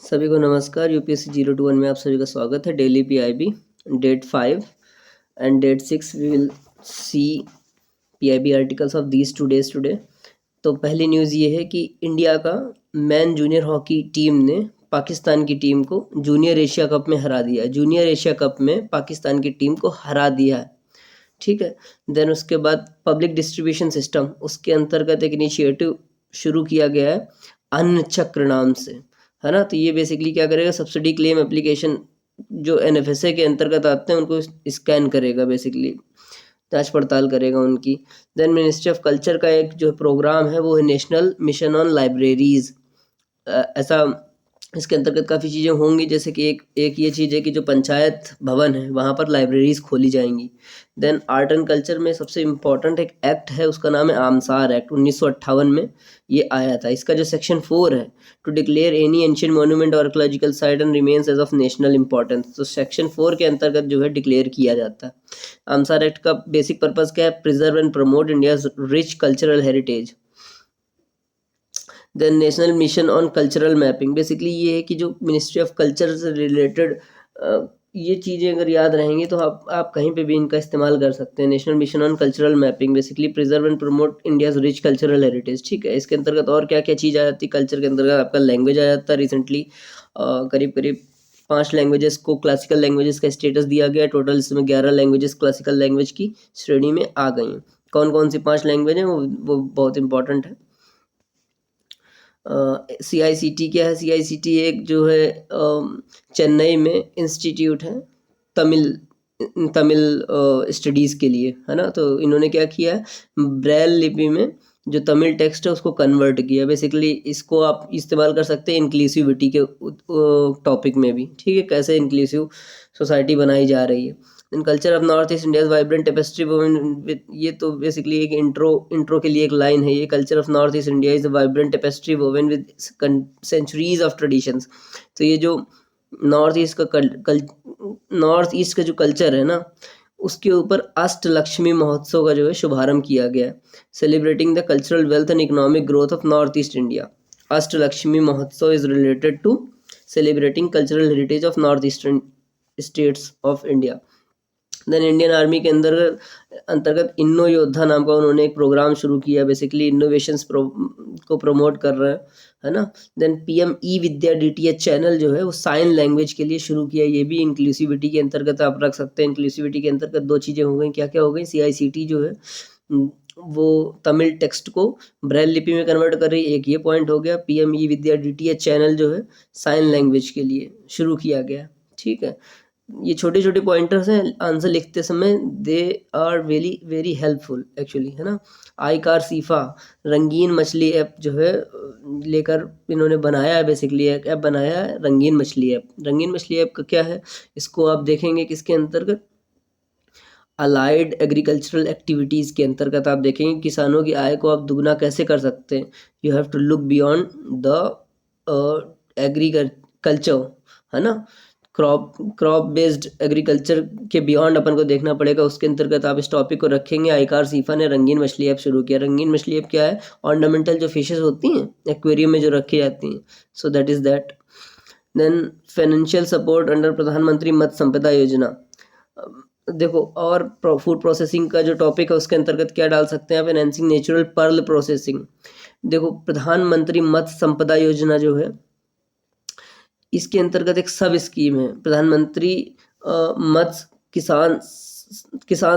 सभी को नमस्कार। यूपीएससी 021 में आप सभी का स्वागत है। Daily PIB date 5 and date 6 we will see PIB articles of these 2 days today. तो पहली न्यूज़ ये है कि इंडिया का मैन जूनियर हॉकी टीम ने पाकिस्तान की टीम को जूनियर एशिया कप में हरा दिया है। जूनियर एशिया कप में पाकिस्तान की टीम को हरा दिया है, ठीक है। देन उसके बाद पब्लिक डिस्ट्रीब्यूशन सिस्टम, उसके अंतर्गत एक इनिशिएटिव शुरू किया गया है अन्न चक्र नाम से, है ना। तो ये बेसिकली क्या करेगा, सब्सिडी क्लेम एप्लीकेशन जो एनएफएसए के अंतर्गत आते हैं उनको स्कैन करेगा, बेसिकली जांच पड़ताल करेगा उनकी। देन मिनिस्ट्री ऑफ कल्चर का एक जो प्रोग्राम है वो है नेशनल मिशन ऑन लाइब्रेरीज। ऐसा इसके अंतर्गत काफ़ी चीज़ें होंगी, जैसे कि एक ये चीज़ है कि जो पंचायत भवन है वहाँ पर लाइब्रेरीज खोली जाएंगी। देन आर्ट एंड कल्चर में सबसे इम्पॉर्टेंट एक एक्ट है, उसका नाम है आमसार एक्ट। 1958 में ये आया था। इसका जो सेक्शन 4 है, to declare any ancient monument और archaeological site and remains as of national importance, तो सेक्शन 4 के अंतर्गत जो है डिक्लेयर किया जाता है। आमसार एक्ट का बेसिक पर्पज़ क्या है, preserve and promote India's rich cultural heritage. Then national mission on cultural mapping, basically ये है कि जो मिनिस्ट्री ऑफ कल्चर से रिलेटेड ये चीज़ें अगर याद रहेंगी तो आप कहीं पे भी इनका इस्तेमाल कर सकते हैं। National mission on cultural mapping, basically preserve and promote India's rich cultural heritage, ठीक है। इसके अंतर्गत और क्या क्या चीज़ आ जाती है कल्चर के अंतर्गत, आपका लैंग्वेज आ जाता है। रिसेंटली करीब करीब 5 लैंग्वेजेस को क्लासिकल लैंग्वेजेस का स्टेटस दिया गया। टोटल इसमें 11 लैंग्वेजेस क्लासिकल लैंग्वेज की श्रेणी में आ गई हैं। कौन कौन सी 5 लैंग्वेज हैं वो बहुत इंपॉर्टेंट है। CICT क्या है, CICT एक जो है चेन्नई में इंस्टीट्यूट है तमिल स्टडीज़ के लिए, है ना। तो इन्होंने क्या किया है, ब्रेल लिपि में जो तमिल टेक्स्ट है उसको कन्वर्ट किया। बेसिकली इसको आप इस्तेमाल कर सकते हैं इंक्लूसिविटी के टॉपिक में भी, ठीक है, कैसे इंक्लूसिव सोसाइटी बनाई जा रही है। In culture of north east India vibrant tapestry women, ये तो बेसिकली एक इंट्रो के लिए एक लाइन है ये। Culture of north east India is a vibrant tapestry woven with centuries of traditions. तो ये जो नॉर्थ ईस्ट का जो कल्चर है ना, उसके ऊपर अष्टलक्ष्मी महोत्सव का जो है शुभारंभ किया गया है, celebrating the cultural wealth and economic growth of north east India. Ashtalakshmi Mahotsav is related to celebrating cultural heritage of north eastern states of India. Then Indian army के अंतर्गत इन्नो योद्धा नाम का उन्होंने एक प्रोग्राम शुरू किया, बेसिकली इनोवेशंस को प्रमोट कर रहे हैं, है ना। देन PM ई विद्या DTH चैनल जो है वो साइन लैंग्वेज के लिए शुरू किया। ये भी इंक्लूसिविटी के अंतर्गत आप रख सकते हैं। इंक्लूसिविटी के अंतर्गत 2 चीज़ें हो गई, क्या क्या हो गई, CICT जो है वो तमिल टेक्स्ट को ब्रेल लिपि में कन्वर्ट कर रही है, एक ये पॉइंट हो गया। PM ई विद्या DTH चैनल जो है साइन लैंग्वेज के लिए शुरू किया गया, ठीक है। ये छोटे छोटे पॉइंटर्स हैं, आंसर लिखते समय they are very very helpful actually, है ना। iCar सीफा रंगीन मछली ऐप जो है लेकर इन्होंने बनाया है, बेसिकली एक ऐप बनाया है रंगीन मछली ऐप। रंगीन मछली ऐप का क्या है, इसको आप देखेंगे किसके अंतर्गत, अलाइड एग्रीकल्चरल एक्टिविटीज़ के अंतर्गत आप देखेंगे किसानों की आय को आप दुगना कैसे कर सकते हैं। You have to look beyond the agriculture, है ना। क्रॉप बेस्ड एग्रीकल्चर के बियॉन्ड अपन को देखना पड़ेगा। उसके अंतर्गत आप इस टॉपिक को रखेंगे। iCar सीफा ने रंगीन मछली ऐप शुरू किया। रंगीन मछली ऐप क्या है, ऑर्नामेंटल जो फिशेस होती हैं एक्वेरियम में जो रखी जाती हैं, so that is that. Then financial support under Pradhan Mantri Matsya संपदा योजना। देखो, और फूड प्रोसेसिंग का जो टॉपिक है उसके अंतर्गत क्या डाल सकते हैं, फाइनेंसिंग नेचुरल पर्ल प्रोसेसिंग। देखो, प्रधानमंत्री मत्स्य संपदा योजना जो है इसके अंतर्गत एक सब स्कीम है, प्रधानमंत्री मत्स्य किसान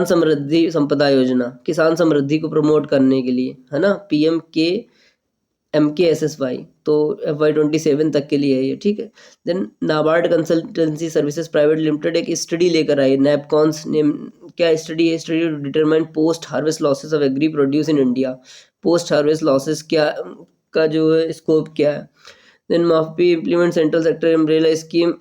समृद्धि संपदा योजना, किसान समृद्धि को प्रमोट करने के लिए, है ना। PMKMKSSY, तो FY27 तक के लिए है ये, ठीक है। Then NABARD consultancy services private limited एक स्टडी लेकर आई, नैपकॉन्स नेम। क्या स्टडी है, study to determine post harvest losses of agri produce in India. Post harvest losses क्या का जो है स्कोप क्या है। Then MAFPI implement central sector umbrella scheme.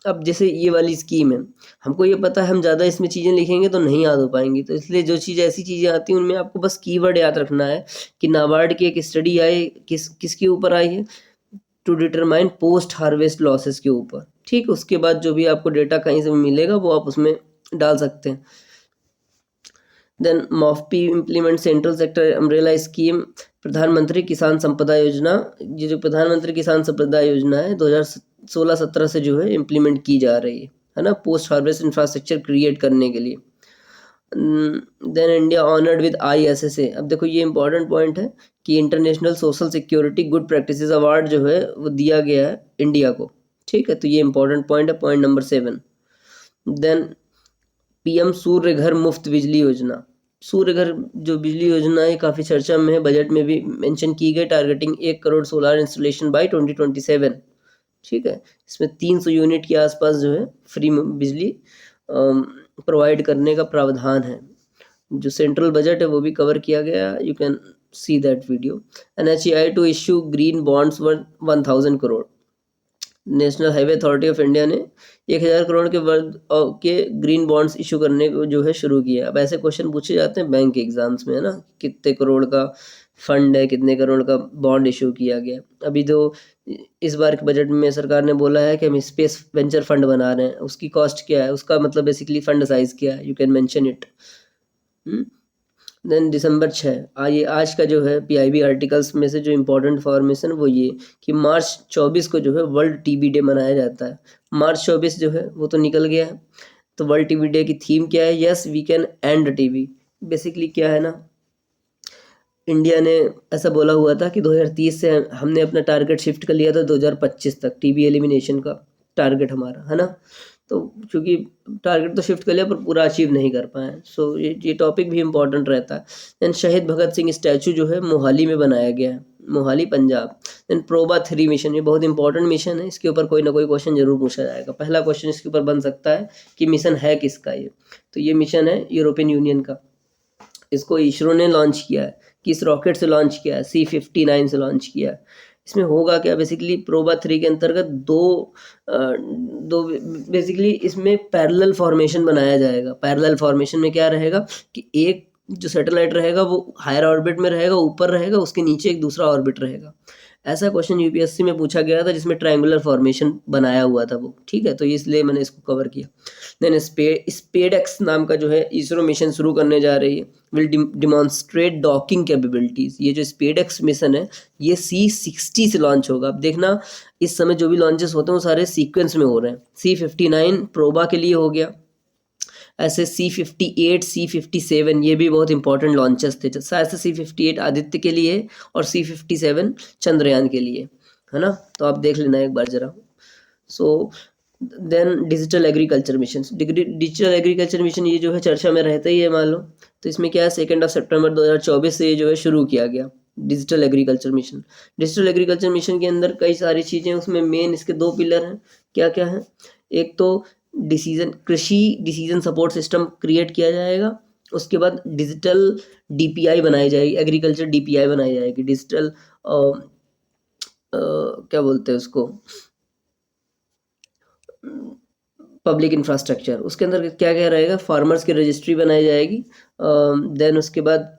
अब जैसे ये वाली स्कीम है, हमको ये पता है, हम ज़्यादा इसमें चीज़ें लिखेंगे तो नहीं याद हो पाएंगी, तो इसलिए जो चीज़ ऐसी चीज़ें आती हैं उनमें आपको बस कीवर्ड याद रखना है कि नाबार्ड की एक स्टडी आई, किसके ऊपर आई है, to determine post harvest losses के ऊपर, ठीक। उसके बाद जो भी आपको डेटा कहीं से मिलेगा वो आप उसमें डाल सकते हैं। Then MAFPI implement central sector umbrella scheme Pradhan Mantri Kisan संपदा योजना, ये जो प्रधानमंत्री किसान संपदा योजना है 2016-17 से जो है इम्प्लीमेंट की जा रही है ना, पोस्ट हार्वेस्ट इंफ्रास्ट्रक्चर क्रिएट करने के लिए। Then India honoured with ISSA। अब देखो ये इंपॉर्टेंट पॉइंट है कि international social security good practices award जो है वो दिया गया है इंडिया को, ठीक है, तो ये इंपॉर्टेंट पॉइंट है, पॉइंट नंबर 7। देन PM सूर्य घर मुफ्त बिजली योजना, सूर्य घर जो बिजली योजना है काफ़ी चर्चा में है, बजट में भी मेंशन की गई, targeting 1 crore solar installation by 2027, ठीक है। इसमें 300 यूनिट के आसपास जो है फ्री बिजली प्रोवाइड करने का प्रावधान है। जो सेंट्रल बजट है वो भी कवर किया गया, you can see that video. NHAI to issue green bonds worth 1000 crore. National Highway Authority of India ने 1000 करोड़ के वर्थ के ग्रीन बॉन्ड्स इशू करने को जो है शुरू किया। अब ऐसे क्वेश्चन पूछे जाते हैं बैंक एग्जाम्स में, है ना, कितने करोड़ का फंड है, कितने करोड़ का बॉन्ड इशू किया गया। अभी तो इस बार के बजट में सरकार ने बोला है कि हम स्पेस वेंचर फंड बना रहे हैं, उसकी कॉस्ट क्या है, उसका मतलब बेसिकली फंड साइज क्या है, you can mention it. Then December 6, आइए आज का जो है PIB आर्टिकल्स में से जो इम्पोर्टेंट फॉर्मेशन वो ये कि मार्च 24 को जो है वर्ल्ड TB डे मनाया जाता है। मार्च 24 जो है वो तो निकल गया है, तो वर्ल्ड TB डे की थीम क्या है, yes we can end TB। Basically क्या है ना, इंडिया ने ऐसा बोला हुआ था कि 2030 से हमने अपना टारगेट शिफ्ट कर लिया था 2025 तक, TB एलिमिनेशन का टारगेट हमारा, है ना। तो क्योंकि टारगेट तो शिफ्ट कर लिया पर पूरा अचीव नहीं कर पाए, सो ये टॉपिक भी इम्पोर्टेंट रहता है। देन शहीद भगत सिंह स्टैचू जो है मोहाली में बनाया गया है, Mohali Punjab. Then Proba 3 mission, ये बहुत इंपॉर्टेंट मिशन है, इसके ऊपर कोई ना कोई क्वेश्चन जरूर पूछा जाएगा। पहला क्वेश्चन इसके ऊपर बन सकता है कि मिशन है किसका ये, तो ये मिशन है यूरोपियन यूनियन का, इसको इसरो ने लॉन्च किया है। किस रॉकेट से लॉन्च किया है, C-59 से लॉन्च किया है। इसमें होगा क्या, बेसिकली प्रोबा 3 के अंतर्गत दो बेसिकली इसमें पैरेलल फॉर्मेशन बनाया जाएगा। पैरेलल फॉर्मेशन में क्या रहेगा कि एक जो सैटेलाइट रहेगा वो हायर ऑर्बिट में रहेगा, ऊपर रहेगा, उसके नीचे एक दूसरा ऑर्बिट रहेगा। ऐसा क्वेश्चन UPSC में पूछा गया था जिसमें ट्रायंगुलर फॉर्मेशन बनाया हुआ था वो, ठीक है, तो इसलिए मैंने इसको कवर किया। देन स्पेडएक्स नाम का जो है इसरो मिशन शुरू करने जा रही है, विल डिमॉन्स्ट्रेट डॉकिंग कैपेबिलिटीज। ये जो स्पेडएक्स मिशन है ये C-60 से लॉन्च होगा। अब देखना इस समय जो भी लॉन्चेस होते हैं वो सारे सीक्वेंस में हो रहे हैं। C-59 प्रोबा के लिए हो गया, ऐसे C-58, C-57 ये भी बहुत इंपॉर्टेंट लॉन्चेस थे, शायद से C-58 आदित्य के लिए और C-57 चंद्रयान के लिए, है ना, तो आप देख लेना एक बार जरा। So then digital agriculture mission, digital agriculture mission ये जो है चर्चा में रहता ही है मान लो, तो इसमें क्या है 2 सितंबर 2024 से ये जो है शुरू किया गया digital agriculture mission. Digital agriculture mission के अंदर कई सारी चीज़ें, उसमें मेन इसके 2 पिलर हैं, क्या क्या है, एक तो कृषि डिसीजन सपोर्ट सिस्टम क्रिएट किया जाएगा, उसके बाद डिजिटल DPI बनाई जाएगी, एग्रीकल्चर DPI बनाई जाएगी, डिजिटल क्या बोलते हैं उसको, पब्लिक इंफ्रास्ट्रक्चर। उसके अंदर क्या क्या रहेगा, फार्मर्स की रजिस्ट्री बनाई जाएगी, देन उसके बाद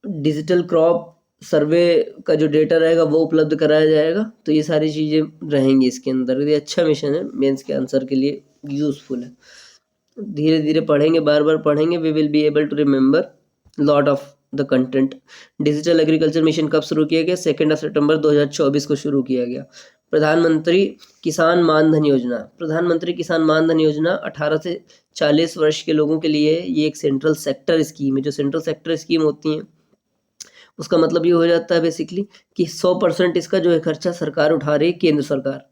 डिजिटल क्रॉप सर्वे का जो डेटा रहेगा वो उपलब्ध कराया जाएगा। तो ये सारी चीज़ें रहेंगी इसके अंदर। ये अच्छा मिशन है, मेंस के आंसर के लिए यूज़फुल है। धीरे धीरे पढ़ेंगे, बार बार पढ़ेंगे, we will be able to remember lot of the content. Digital agriculture mission कब शुरू किया गया, 2 सितंबर 2024 को शुरू किया गया। प्रधानमंत्री किसान मानधन योजना, प्रधानमंत्री किसान मानधन योजना 18 से 40 वर्ष के लोगों के लिए ये एक सेंट्रल सेक्टर स्कीम है। जो सेंट्रल सेक्टर स्कीम होती है उसका मतलब ये हो जाता है बेसिकली कि 100% इसका जो है खर्चा सरकार उठा रही है, केंद्र सरकार।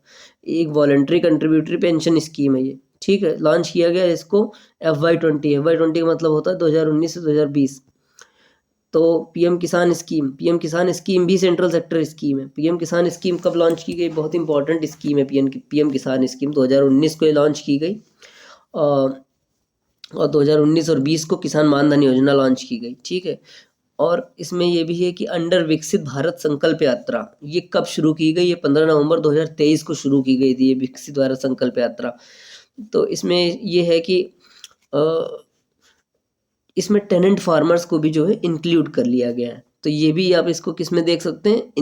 एक वॉलंटरी कंट्रीब्यूटरी पेंशन स्कीम है ये, ठीक है। लॉन्च किया गया इसको FY20 का मतलब होता है 2019 से 2020। तो PM किसान स्कीम भी सेंट्रल सेक्टर स्कीम है। PM किसान स्कीम कब लॉन्च की गई, बहुत इंपॉर्टेंट स्कीम है PM किसान स्कीम, 2019 को लॉन्च की गई और 2019 और 20 को किसान मानधन योजना लॉन्च की गई, ठीक है। और इसमें ये भी है कि अंडर विकसित भारत संकल्प यात्रा ये कब शुरू की गई, ये 15 नवंबर 2023 को शुरू की गई थी ये विकसित भारत संकल्प यात्रा। तो इसमें ये है कि इसमें टेनेंट फार्मर्स को भी जो है इंक्लूड कर लिया गया है। तो ये भी आप इसको किस में देख सकते हैं,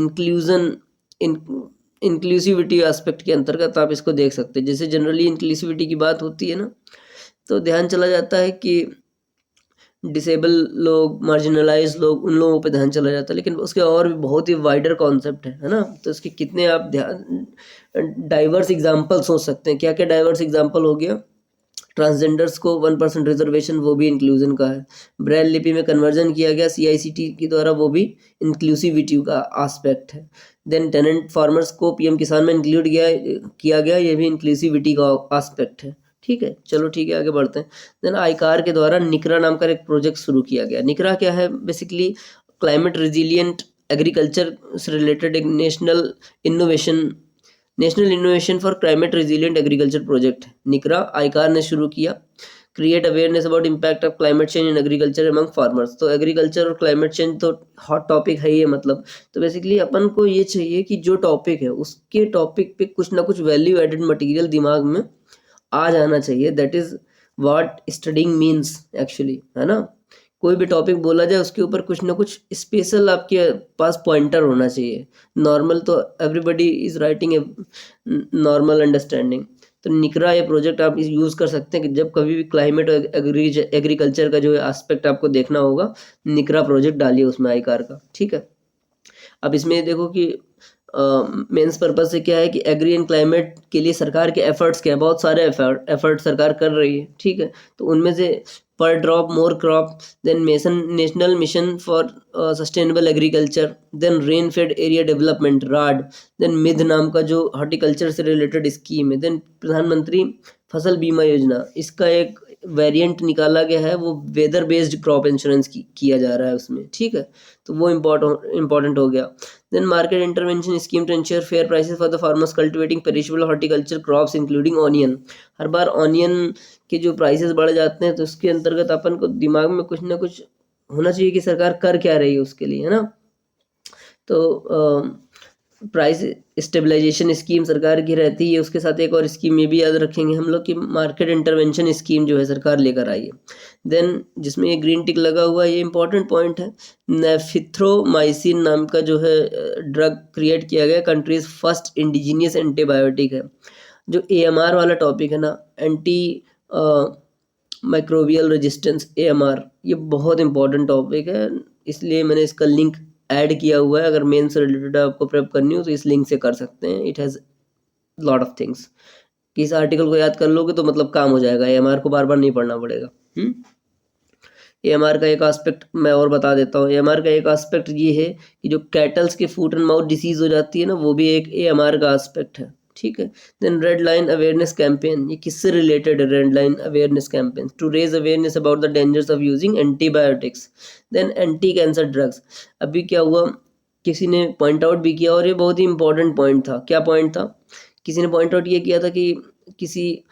इंक्लूसिविटी एस्पेक्ट के अंतर्गत आप इसको देख सकते हैं। जैसे जनरली इंक्लूसिविटी की बात होती है ना, तो ध्यान चला जाता है कि डिसेबल लोग, मार्जिनलाइज लोग, उन लोगों पे ध्यान चला जाता है, लेकिन उसके और भी बहुत ही वाइडर कॉन्सेप्ट है ना। तो इसके कितने आप ध्यान डाइवर्स एग्जाम्पल सोच सकते हैं। क्या क्या डाइवर्स एग्जाम्पल हो गया? ट्रांसजेंडर्स को 1% रिजर्वेशन, वो भी इंक्लूजन का है। ब्रेल लिपि में कन्वर्जन किया गया CICT के द्वारा, वो भी इंक्लूसिविटी का एस्पेक्ट है। देन टेनेंट फार्मर्स को PM किसान में इंक्लूड किया गया, ये भी इंक्लूसिविटी का एस्पेक्ट है। ठीक है, चलो ठीक है, आगे बढ़ते हैं। देन आईकार के द्वारा निकरा नाम का एक प्रोजेक्ट शुरू किया गया। निकरा क्या है? बेसिकली क्लाइमेट रिजिलियंट एग्रीकल्चर से रिलेटेड एक national innovation for climate resilient agriculture project निकरा आईकार ने शुरू किया। Create awareness about impact of climate change in agriculture among farmers. तो एग्रीकल्चर और क्लाइमेट चेंज तो हॉट टॉपिक है ही है, मतलब। तो बेसिकली अपन को ये चाहिए कि जो टॉपिक है उसके टॉपिक पे कुछ ना कुछ वैल्यू एडेड मटेरियल दिमाग में आ जाना चाहिए। That is what studying means actually, है ना। कोई भी टॉपिक बोला जाए उसके ऊपर कुछ ना कुछ स्पेशल आपके पास पॉइंटर होना चाहिए। नॉर्मल तो everybody is writing a normal understanding. तो निकरा ये प्रोजेक्ट आप यूज़ कर सकते हैं कि जब कभी भी क्लाइमेट और एग्रीकल्चर का जो है एस्पेक्ट आपको देखना होगा, निकरा प्रोजेक्ट डालिए उसमें आईकार का। ठीक है, अब इसमें देखो कि मेंस पर्पज से क्या है कि एग्री एंड क्लाइमेट के लिए सरकार के एफर्ट्स क्या है। बहुत सारे एफर्ट सरकार कर रही है। ठीक है, तो उनमें से per drop more crop, then national mission for sustainable agriculture, then rain fed area development RAD, then MIDH नाम का जो हॉर्टिकल्चर से रिलेटेड स्कीम है, देन प्रधानमंत्री फसल बीमा योजना, इसका एक वेरिएंट निकाला गया है, वो वेदर बेस्ड क्रॉप इंश्योरेंस किया जा रहा है उसमें। ठीक है, तो वो इम्पोर्टेंट हो गया। Then market intervention scheme to ensure fair prices for the farmers cultivating perishable horticulture crops including onion. हर बार ऑनियन के जो प्राइसेस बढ़ जाते हैं तो उसके अंतर्गत अपन को दिमाग में कुछ ना कुछ होना चाहिए कि सरकार कर क्या रही है उसके लिए, है ना। तो प्राइस स्टेबलाइजेशन स्कीम सरकार की रहती है। उसके साथ एक और स्कीम ये भी याद रखेंगे हम लोग कि मार्केट इंटरवेंशन स्कीम जो है सरकार लेकर आई है। देन जिसमें ये ग्रीन टिक लगा हुआ है, ये इंपॉर्टेंट पॉइंट है। नेफिथ्रोमाइसिन नाम का जो है ड्रग क्रिएट किया गया, कंट्रीज फर्स्ट इंडिजीनियस एंटीबायोटिक है। जो AMR वाला टॉपिक है ना, एंटी माइक्रोबियल रेजिस्टेंस, AMR, ये बहुत इंपॉर्टेंट टॉपिक है, इसलिए मैंने इसका लिंक ऐड किया हुआ है। अगर मेन से रिलेटेड आपको प्रेप करनी हो तो इस लिंक से कर सकते हैं। It has lot of things कि इस आर्टिकल को याद कर लोगे तो मतलब काम हो जाएगा, AMR को बार बार नहीं पढ़ना पड़ेगा। AMR का एक एस्पेक्ट मैं और बता देता हूँ। AMR का एक एस्पेक्ट ये है कि जो कैटल्स के फुट एंड माउथ डिसीज हो जाती है ना, वो भी एक AMR का एस्पेक्ट है। ठीक है, then red line awareness campaign, ये किससे रिलेटेड है? Red line awareness campaign to raise awareness about the dangers of using antibiotics. Then anti cancer drugs, अभी क्या हुआ, किसी ने पॉइंट आउट भी किया और ये बहुत ही इंपॉर्टेंट पॉइंट था। क्या पॉइंट था? किसी ने पॉइंट आउट ये किया था कि किसी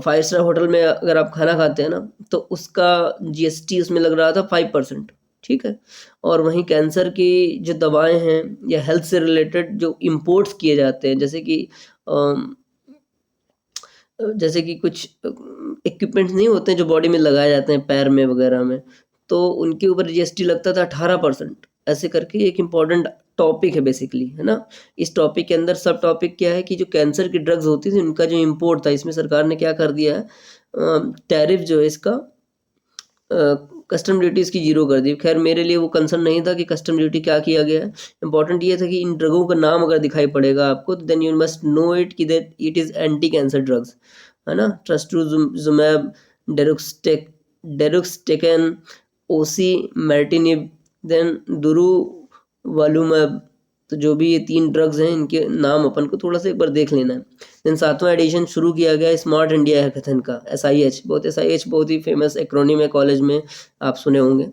5 स्टार होटल में अगर आप खाना खाते हैं ना, तो उसका GST उसमें लग रहा था 5%। ठीक है, और वहीं कैंसर की जो दवाएं हैं या हेल्थ से रिलेटेड जो इम्पोर्ट्स किए जाते हैं, जैसे कि कुछ इक्विपमेंट्स नहीं होते हैं जो बॉडी में लगाए जाते हैं पैर में वगैरह में, तो उनके ऊपर GST लगता था 18%। ऐसे करके एक इम्पॉर्टेंट टॉपिक है बेसिकली, है ना। इस टॉपिक के अंदर सब टॉपिक क्या है कि जो कैंसर की ड्रग्स होती थी उनका जो इम्पोर्ट था, इसमें सरकार ने क्या कर दिया है, टैरिफ जो है इसका कस्टम ड्यूटी इसकी जीरो कर दी। खैर मेरे लिए वो कंसर्न नहीं था कि कस्टम ड्यूटी क्या किया गया है, इंपॉर्टेंट ये था कि इन ड्रगों का नाम अगर दिखाई पड़ेगा आपको तो then you must know it कि that it is anti cancer drugs, है ना। Trastuzumab, deruxtecan, osimertinib, then durvalumab. तो जो भी ये 3 ड्रग्स हैं इनके नाम अपन को थोड़ा सा एक बार देख लेना है। देन 7वां एडिशन शुरू किया गया स्मार्ट इंडिया हैकाथन का, SIH। SIH बहुत ही फेमस एक्रोनिम है, कॉलेज में आप सुने होंगे।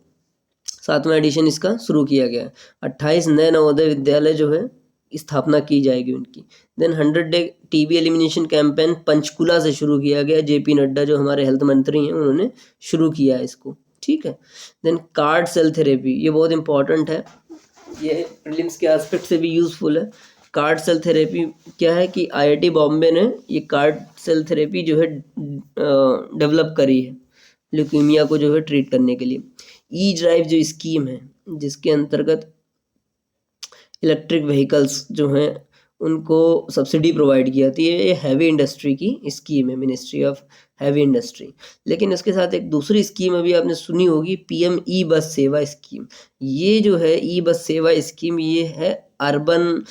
7वां एडिशन इसका शुरू किया गया। 28 नए नवोदय विद्यालय जो है स्थापना की जाएगी उनकी। Then 100 day TB elimination campaign Panchkula से शुरू किया गया। JP नड्डा जो हमारे हेल्थ मंत्री हैं उन्होंने शुरू किया है इसको। ठीक है, देन कार्ड सेल थेरेपी, ये बहुत इंपॉर्टेंट है, ये प्रीलिम्स के एस्पेक्ट से भी यूज़फुल है। कार्ड सेल थेरेपी क्या है कि IIT बॉम्बे ने ये कार्ड सेल थेरेपी जो है डेवलप करी है ल्यूकीमिया को जो है ट्रीट करने के लिए। E-ड्राइव जो स्कीम है जिसके अंतर्गत इलेक्ट्रिक व्हीकल्स जो हैं उनको सब्सिडी प्रोवाइड की जाती है। ये हैवी इंडस्ट्री की स्कीम है, मिनिस्ट्री ऑफ हैवी इंडस्ट्री। लेकिन इसके साथ एक दूसरी स्कीम अभी आपने सुनी होगी, पीएम ई बस सेवा स्कीम। ये जो है ई बस सेवा स्कीम, ये है urban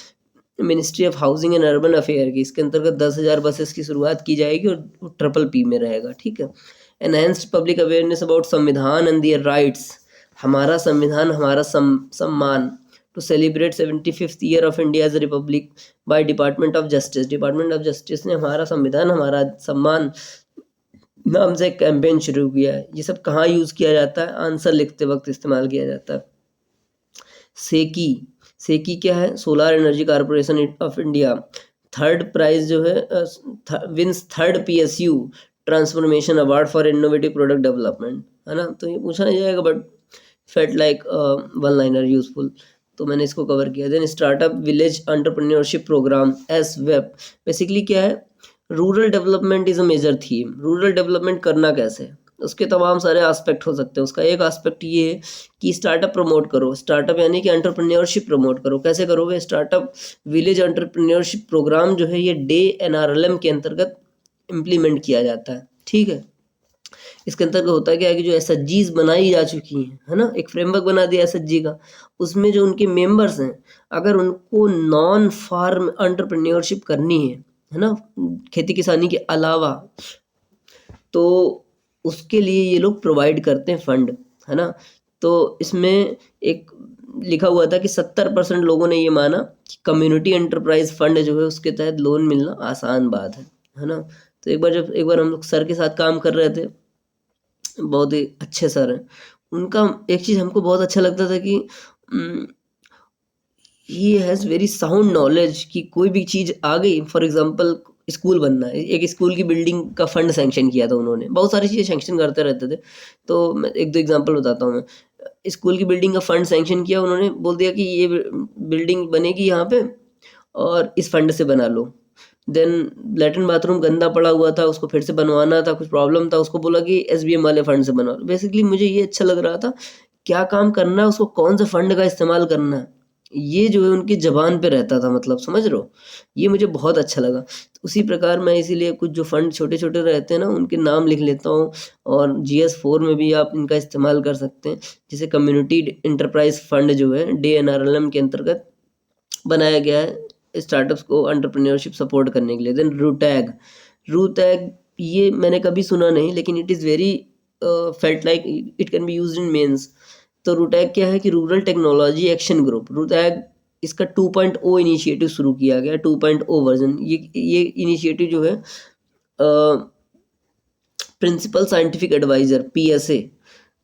ministry of housing and urban affair की। इसके अंतर्गत 10,000 बसेस की शुरुआत की जाएगी और वो ट्रिपल पी में रहेगा, ठीक है। Enhanced public awareness about Samvidhan and their rights, Hamara Samvidhan Hamara Samman, to celebrate 75th year of India as a republic by department of justice. Department of justice ने हमारा संविधान हमारा सम्मान नाम से एक कैंपेन शुरू किया है। ये सब कहाँ यूज़ किया जाता है? आंसर लिखते वक्त इस्तेमाल किया जाता है। सेकी, सेकी क्या है? Solar energy corporation of India third prize जो है wins third PSU transformation award for innovative product development, है ना। तो ये पूछा नहीं जाएगा but felt like one liner useful, तो मैंने इसको कवर किया। Then startup village entrepreneurship program SVEP, basically क्या है? Rural development is a major theme. Rural development करना कैसे है, उसके तमाम सारे एस्पेक्ट हो सकते हैं। उसका एक एस्पेक्ट ये है कि स्टार्टअप प्रमोट करो। स्टार्टअप यानी कि एंटरप्रेन्योरशिप प्रमोट करो। कैसे करोगे? स्टार्टअप विलेज एंटरप्रेन्योरशिप प्रोग्राम जो है ये डे एनआरएलएम के अंतर्गत इम्प्लीमेंट किया जाता है, ठीक है। इसके अंतर्गत होता क्या है कि जो एसएचजीज बनाई जा चुकी हैं, है ना, एक फ्रेमवर्क बना दिया एसएचजी का, उसमें जो उनके मेंबर्स हैं, अगर उनको नॉन फार्म एंटरप्रेन्योरशिप करनी है ना, खेती किसानी के अलावा, तो उसके लिए ये लोग प्रोवाइड करते हैं फंड, है ना। तो इसमें एक लिखा हुआ था कि 70% लोगों ने ये माना कि कम्युनिटी एंटरप्राइज फंड जो है उसके तहत लोन मिलना आसान बात है ना। तो एक बार हम लोग सर के साथ काम कर रहे थे, बहुत ही अच्छे सर हैं। उनका एक चीज़ हमको बहुत अच्छा लगता था कि he has very sound knowledge कि कोई भी चीज़ आ गई, फॉर एग्जांपल स्कूल बनना है, एक स्कूल की बिल्डिंग का फंड सैंक्शन किया था उन्होंने। बहुत सारी चीज़ें सैंक्शन करते रहते थे, तो मैं एक दो एग्जांपल बताता हूँ। मैं स्कूल की बिल्डिंग का फंड सैंक्शन किया, उन्होंने बोल दिया कि ये बिल्डिंग बनेगी यहाँ पे और इस फंड से बना लो। देन लैट्रिन बाथरूम गंदा पड़ा हुआ था, उसको फिर से बनवाना था, कुछ प्रॉब्लम था, उसको बोला कि एसबीएम वाले फंड से बनवा लो। बेसिकली मुझे ये अच्छा लग रहा था, क्या काम करना है, उसको कौन से फंड का इस्तेमाल करना है, ये जो है उनकी ज़बान पे रहता था, मतलब समझ रहे हो। ये मुझे बहुत अच्छा लगा। तो उसी प्रकार मैं इसीलिए कुछ जो फंड छोटे-छोटे रहते हैं ना, उनके नाम लिख लेता हूँ, और जीएस 4 में भी आप इनका इस्तेमाल कर सकते हैं। जैसे कम्युनिटी एंटरप्राइज फंड जो है डीएनआरएलएम के अंतर्गत बनाया गया है स्टार्टअप्स को एंटरप्रेन्योरशिप सपोर्ट करने के लिए। देन रूटैग, रूटैग ये मैंने कभी सुना नहीं, लेकिन it is very felt like it can be used in mains. तो रूटैग क्या है कि rural technology action group. RuTAG इसका 2.0 इनिशिएटिव शुरू किया गया, 2.0 वर्जन। ये इनिशिएटिव जो है प्रिंसिपल साइंटिफिक एडवाइज़र पीएसए,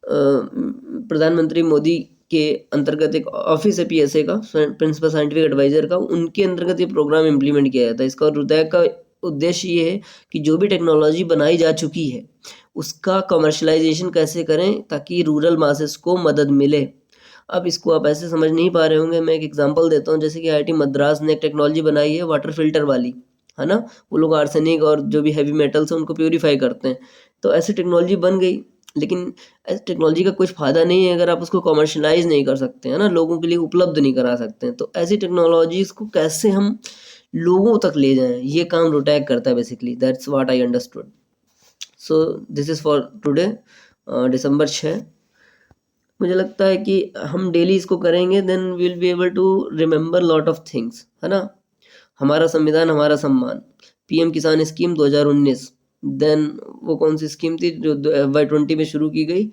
प्रधानमंत्री मोदी के अंतर्गत एक ऑफिस है पीएसए का, प्रिंसिपल साइंटिफिक एडवाइज़र का, उनके अंतर्गत ये प्रोग्राम इम्प्लीमेंट किया जाता है। इसका हृदय का उद्देश्य ये है कि जो भी टेक्नोलॉजी बनाई जा चुकी है उसका कमर्शलाइजेशन कैसे करें ताकि रूरल मासेस को मदद मिले। अब इसको आप ऐसे समझ नहीं पा रहे होंगे, मैं एक एग्जांपल देता हूँ। जैसे कि आईआईटी मद्रास ने एक टेक्नोलॉजी बनाई है वाटर फिल्टर वाली, है ना। वो लोग आर्सेनिक और जो भी हैवी मेटल्स हैं उनको प्योरीफाई करते हैं। तो ऐसी टेक्नोलॉजी बन गई, लेकिन ऐसी टेक्नोलॉजी का कुछ फ़ायदा नहीं है अगर आप उसको कमर्शलाइज नहीं कर सकते, है ना, लोगों के लिए उपलब्ध नहीं करा सकते हैं। तो ऐसी टेक्नोलॉजीज़ को कैसे हम लोगों तक ले जाएं, ये काम रूटैग करता है basically. That's what I understood. So this is for today, December 6। मुझे लगता है कि हम डेली इसको करेंगे, then will be able to remember lot of things, है ना। हमारा संविधान हमारा सम्मान, पीएम किसान स्कीम 2019। देन वो कौन सी स्कीम थी जो FY20 में शुरू की गई,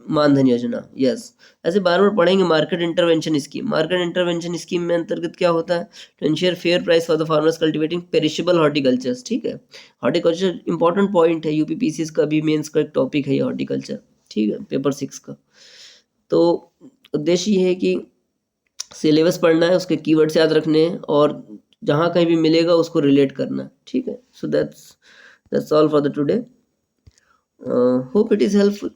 मानधन योजना, यस। ऐसे बार बार पढ़ेंगे। Market intervention scheme, market intervention scheme में अंतर्गत क्या होता है? To ensure fair price for the farmers cultivating perishable horticultures, ठीक है। हॉर्टिकल्चर इंपॉर्टेंट पॉइंट है, यूपीपीसीएस का भी मेंस का एक टॉपिक है ये हॉर्टिकल्चर, ठीक है, पेपर 6 का। तो उद्देश्य ये है कि सिलेबस पढ़ना है, उसके कीवर्ड्स याद रखने हैं और जहाँ कहीं भी मिलेगा उसको रिलेट करना है, ठीक है। So that's all for the today. Hope it is helpful.